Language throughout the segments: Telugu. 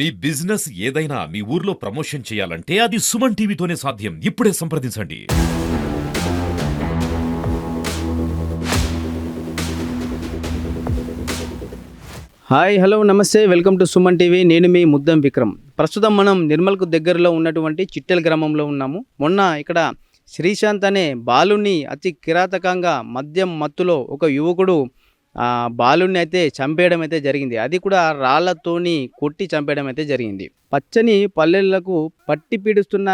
మీ బిజినెస్ ఏదైనా మీ ఊర్లో ప్రమోషన్ చేయాలంటే అది సుమన్ టీవీతోనే సాధ్యం. ఇప్పుడే సంప్రదించండి. హాయ్ హలో నమస్తే వెల్కమ్ టు సుమన్ టీవీ. నేను మీ ముద్దం విక్రమ్. ప్రస్తుతం మనం నిర్మల్కు దగ్గరలో ఉన్నటువంటి చిట్టెల గ్రామంలో ఉన్నాము. మొన్న ఇక్కడ శ్రీశాంత్ అనే బాలుని అతి కిరాతకంగా మద్యం మత్తులో ఒక యువకుడు బాలుని అయితే చంపేయడం అయితే జరిగింది. అది కూడా రాళ్లతోని కొట్టి చంపేయడం అయితే జరిగింది. పచ్చని పల్లెలకు పట్టి పీడిస్తున్న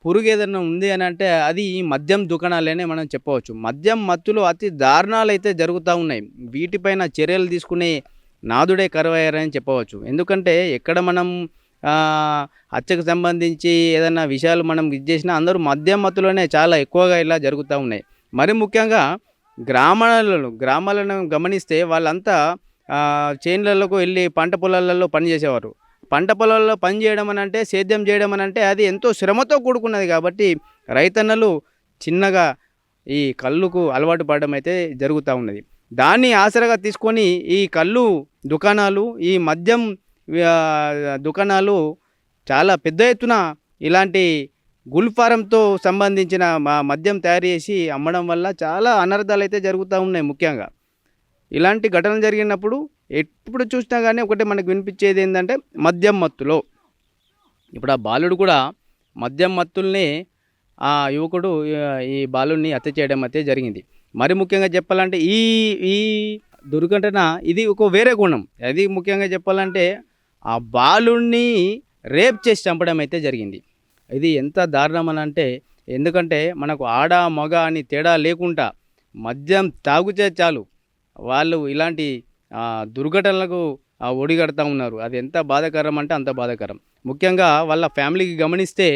పురుగు ఏదైనా ఉంది అని అంటే అది మద్యం దుకాణాలనే మనం చెప్పవచ్చు. మద్యం మత్తులో అతి దారుణాలు అయితే జరుగుతూ ఉన్నాయి. వీటిపైన చర్యలు తీసుకునే నాదుడే కరువయ్యారని చెప్పవచ్చు. ఎందుకంటే ఎక్కడ మనం హత్యకు సంబంధించి ఏదైనా విషయాలు మనం ఇది చేసినా అందరూ మద్యం మత్తులోనే చాలా ఎక్కువగా ఇలా జరుగుతూ ఉన్నాయి. మరి ముఖ్యంగా గ్రామాలను గమనిస్తే వాళ్ళంతా చేన్లలోకి వెళ్ళి పంట పొలాలలో పనిచేసేవారు. పంట పొలాల్లో పని చేయడం అని అంటే సేద్యం చేయడం అని అంటే అది ఎంతో శ్రమతో కూడుకున్నది. కాబట్టి రైతన్నలు చిన్నగా ఈ కళ్ళుకు అలవాటు పడడం అయితే జరుగుతూ ఉన్నది. దాన్ని ఆసరాగా తీసుకొని ఈ కళ్ళు దుకాణాలు, ఈ మద్యం దుకాణాలు చాలా పెద్ద ఎత్తున ఇలాంటి గుల్ఫారంతో సంబంధించిన మద్యం తయారు చేసి అమ్మడం వల్ల చాలా అనర్థాలు అయితే జరుగుతూ ఉన్నాయి. ముఖ్యంగా ఇలాంటి ఘటనలు జరిగినప్పుడు ఎప్పుడు చూసినా కానీ ఒకటి మనకు వినిపించేది ఏంటంటే మద్యం మత్తులో. ఇప్పుడు ఆ బాలుడు కూడా మద్యం మత్తుల్ని ఆ యువకుడు ఈ బాలుడిని హత్య చేయడం అయితే జరిగింది. మరి ముఖ్యంగా చెప్పాలంటే ఈ ఈ దుర్ఘటన ఇది ఒక వేరే గుణం. అది ముఖ్యంగా చెప్పాలంటే ఆ బాలుడిని రేప్ చేసి చంపడం అయితే జరిగింది. ఇది ఎంత దారుణం అని అంటే, ఎందుకంటే మనకు ఆడ మగ అని తేడా లేకుండా మద్యం తాగుతే చాలు వాళ్ళు ఇలాంటి దుర్ఘటనలకు ఒడిగడుతూ ఉన్నారు. అది ఎంత బాధాకరం అంటే అంత బాధాకరం. ముఖ్యంగా వాళ్ళ ఫ్యామిలీకి గమనిస్తే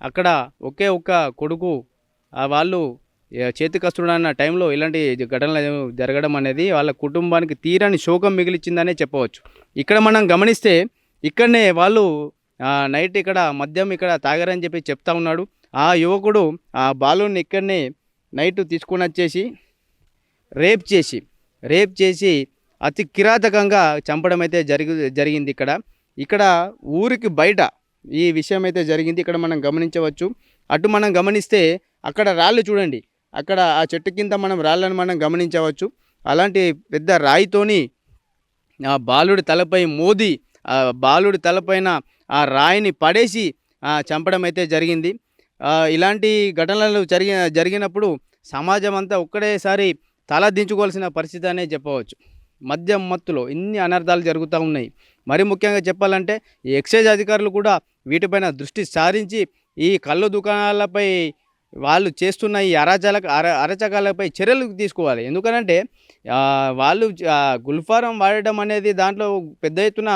అక్కడ ఒకే ఒక్క కొడుకు, వాళ్ళు చేతికస్తుడన్న టైంలో ఇలాంటి ఘటనలు జరగడం అనేది వాళ్ళ కుటుంబానికి తీరని శోకం మిగిలిచిందనే చెప్పవచ్చు. ఇక్కడ మనం గమనిస్తే ఇక్కడనే వాళ్ళు నైట్ ఇక్కడ మద్యం ఇక్కడ తాగారని చెప్పి చెప్తా ఉన్నాడు. ఆ యువకుడు ఆ బాలుని ఇక్కడనే నైట్ తీసుకొని వచ్చేసి రేప్ చేసి అతి కిరాతకంగా చంపడం అయితే జరిగింది. ఇక్కడ ఊరికి బయట ఈ విషయం అయితే జరిగింది. ఇక్కడ మనం గమనించవచ్చు. అటు మనం గమనిస్తే అక్కడ రాళ్ళు చూడండి, అక్కడ ఆ చెట్టు కింద మనం రాళ్ళను మనం గమనించవచ్చు. అలాంటి పెద్ద రాయితోని ఆ బాలుడి తలపై మోది బాలుడి తలపైన ఆ రాయిని పడేసి చంపడం అయితే జరిగింది. ఇలాంటి ఘటనలు జరిగినప్పుడు సమాజం అంతా ఒక్కడేసారి తల దించుకోవాల్సిన పరిస్థితి అనే చెప్పవచ్చు. మద్యం మత్తులో ఇన్ని అనర్థాలు జరుగుతూ ఉన్నాయి. మరి ముఖ్యంగా చెప్పాలంటే ఈ ఎక్సైజ్ అధికారులు కూడా వీటిపైన దృష్టి సారించి ఈ కళ్ళు దుకాణాలపై వాళ్ళు చేస్తున్న ఈ అరాచకాలపై చర్యలు తీసుకోవాలి. ఎందుకనంటే వాళ్ళు గుల్ఫారం వాడడం అనేది దాంట్లో పెద్ద ఎత్తున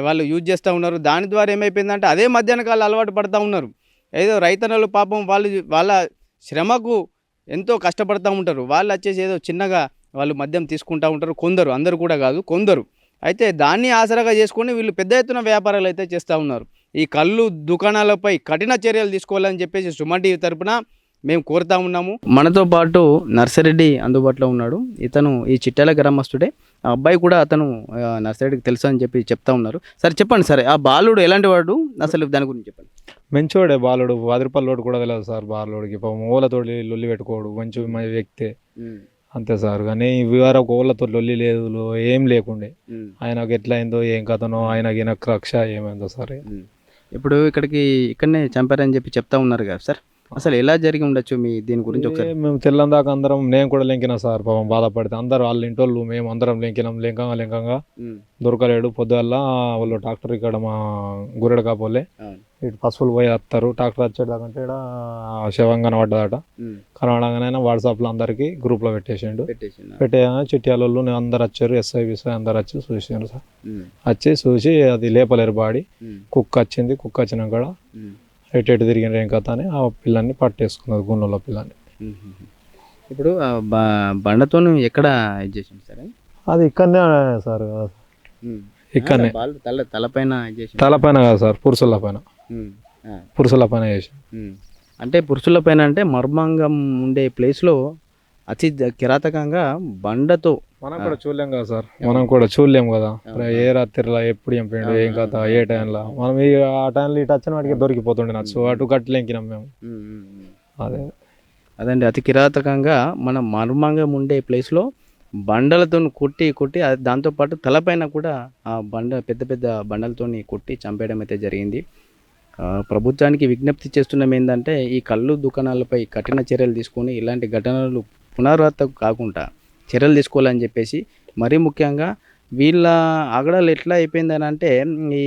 వాళ్ళు యూజ్ చేస్తూ ఉన్నారు. దాని ద్వారా ఏమైపోయిందంటే అదే మధ్యాహ్నకాలు అలవాటు పడుతూ ఉన్నారు. ఏదో రైతన్నలు పాపం వాళ్ళ శ్రమకు ఎంతో కష్టపడుతూ ఉంటారు. వాళ్ళు వచ్చేసి ఏదో చిన్నగా వాళ్ళు మద్యం తీసుకుంటూ ఉంటారు. కొందరు, అందరూ కూడా కాదు, కొందరు అయితే దాన్ని ఆసరాగా చేసుకొని వీళ్ళు పెద్ద ఎత్తున వ్యాపారాలు అయితే చేస్తూ ఉన్నారు. ఈ కళ్ళు దుకాణాలపై కఠిన చర్యలు తీసుకోవాలని చెప్పేసి సుమన్ టీవీ తరపున మేము కోరుతా ఉన్నాము. మనతో పాటు నర్సిరెడ్డి అందుబాటులో ఉన్నాడు. ఇతను ఈ చిట్టెల గ్రామస్తుడే. ఆ అబ్బాయి కూడా అతను నర్సిరెడ్డికి తెలుసు అని చెప్పి చెప్తా ఉన్నారు. సరే చెప్పండి సార్, ఆ బాలుడు ఎలాంటి వాడు, అసలు దాని గురించి చెప్పండి. మంచోడే బాలుడు, 10 రూపాయల కూడా తెలియదు సార్. బాలుడికి ఓలతో లొల్లి పెట్టుకోడు, మంచి వ్యక్తే అంతే సార్. కానీ వరకు ఓళ్ళతో లొల్లి లేదు, ఏం లేకుండే. ఆయనకు ఎట్లా అయిందో ఏం కథనో, ఆయనకి రక్ష ఏమైందో సార్. ఇప్పుడు ఇక్కడనే చంపారని చెప్పి చెప్తా ఉన్నారు కదా సార్, అసలు ఎలా జరిగి ఉండొచ్చు మీ దీని గురించి ఒకసారి? మేము తెల్లం దాకా అందరం, నేను కూడా లెంకినా సార్. పాపం బాధపడితే అందరూ వాళ్ళ ఇంటోళ్ళు మేము అందరం లెంకంగా దొరకలేడు. పొద్దుగల్ల వాళ్ళు డాక్టర్ ఇక్కడ మా గురెడ కాపోలే ఇటు పశువులు పోయి వస్తారు. డాక్టర్ వచ్చేదాకంటే ఇక్కడ శవం కనబడ్డదట. కనబడగానే వాట్సాప్లో అందరికి గ్రూప్లో పెట్టేసిండు. పెట్టేయగానే చిట్యాలు అందరు వచ్చారు, ఎస్ఐ అందరు వచ్చి చూసారు సార్. వచ్చి చూసి అది లేపలేరు బాడీ. కుక్క వచ్చింది, కుక్క వచ్చినాక కూడా ఎటు తిరిగిన ఏం కథ అని ఆ పిల్లని పట్టేసుకున్నది, గుండెలో పిల్లని. ఇప్పుడు బండతో ఎక్కడ ఇది చేసింది సార్? అది ఇక్కడనే సార్, ఇక్కడనే తలపైన కాదు సార్, పురుషుల పైన చేసి. అంటే పురుషుల పైన అంటే మర్మాంగం ఉండే ప్లేస్లో అతి కిరాతకంగా బండతో మనం కూడా చూడలేం కదా సార్, మనం కూడా చూడలేం కదా ఏ రాత్రిలో ఎప్పుడు చంపాడు ఏం కథ ఏ టైంలో మనం ఆ టైంలో ఇటు వచ్చిన వాటికి దొరికిపోతుండే నచ్చు అటు కట్టలేంకినాం మేము. అదే అదండి అతి కిరాతకంగా మన మర్మంగా ఉండే ప్లేస్లో బండలతో కొట్టి దాంతోపాటు తలపైన కూడా ఆ పెద్ద పెద్ద బండలతో కొట్టి చంపేయడం అయితే జరిగింది. ప్రభుత్వానికి విజ్ఞప్తి చేస్తున్నాం ఏంటంటే ఈ కళ్ళు దుకాణాలపై కఠిన చర్యలు తీసుకొని ఇలాంటి ఘటనలు పునరావృతం కాకుండా చర్యలు తీసుకోవాలని చెప్పేసి, మరీ ముఖ్యంగా వీళ్ళ ఆగడాలు ఎట్లా అయిపోయిందని అంటే ఈ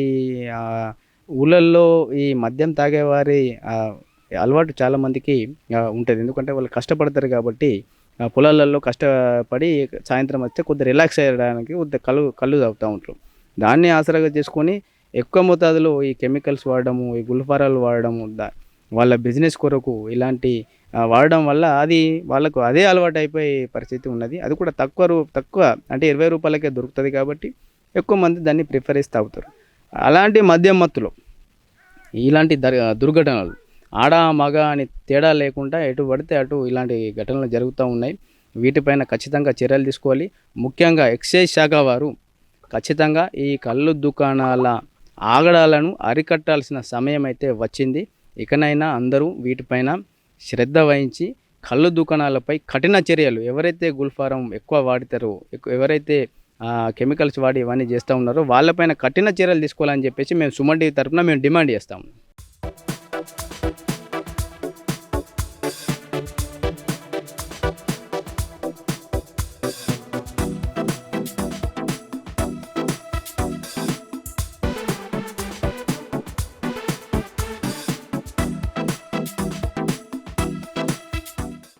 ఊళ్ళల్లో ఈ మద్యం తాగేవారి అలవాటు చాలామందికి ఉంటుంది. ఎందుకంటే వాళ్ళు కష్టపడతారు కాబట్టి పొలాలలో కష్టపడి సాయంత్రం వస్తే కొద్దిగా రిలాక్స్ అయ్యడానికి కళ్ళు తాగుతూ ఉంటారు. దాన్ని ఆసరాగా చేసుకొని ఎక్కువ మోతాదులో ఈ కెమికల్స్ వాడడము, ఈ గుల్ఫారాలు వాడడము, వాళ్ళ బిజినెస్ కొరకు ఇలాంటి వాడడం వల్ల అది వాళ్ళకు అదే అలవాటు అయిపోయే పరిస్థితి ఉన్నది. అది కూడా తక్కువ అంటే 20 రూపాయలకే దొరుకుతుంది కాబట్టి ఎక్కువ మంది దాన్ని ప్రిఫర్ చేసి తాగుతారు. అలాంటి మద్యం మత్తులో ఇలాంటి దుర్ఘటనలు ఆడ మగ అని తేడా లేకుండా ఎటు పడితే అటు ఇలాంటి ఘటనలు జరుగుతూ ఉన్నాయి. వీటిపైన ఖచ్చితంగా చర్యలు తీసుకోవాలి. ముఖ్యంగా ఎక్సైజ్ శాఖ వారు ఖచ్చితంగా ఈ కళ్ళు దుకాణాల ఆగడాలను అరికట్టాల్సిన సమయం అయితే వచ్చింది. ఇకనైనా అందరూ వీటిపైన శ్రద్ధ వహించి కళ్ళు దుకాణాలపై కఠిన చర్యలు, ఎవరైతే గుల్ఫారం ఎక్కువ వాడతారో, ఎవరైతే కెమికల్స్ వాడి ఇవన్నీ చేస్తూ ఉన్నారో వాళ్ళపైన కఠిన చర్యలు తీసుకోవాలని చెప్పేసి మేము సుమన్ టీవీ తరఫున మేము డిమాండ్ చేస్తాము.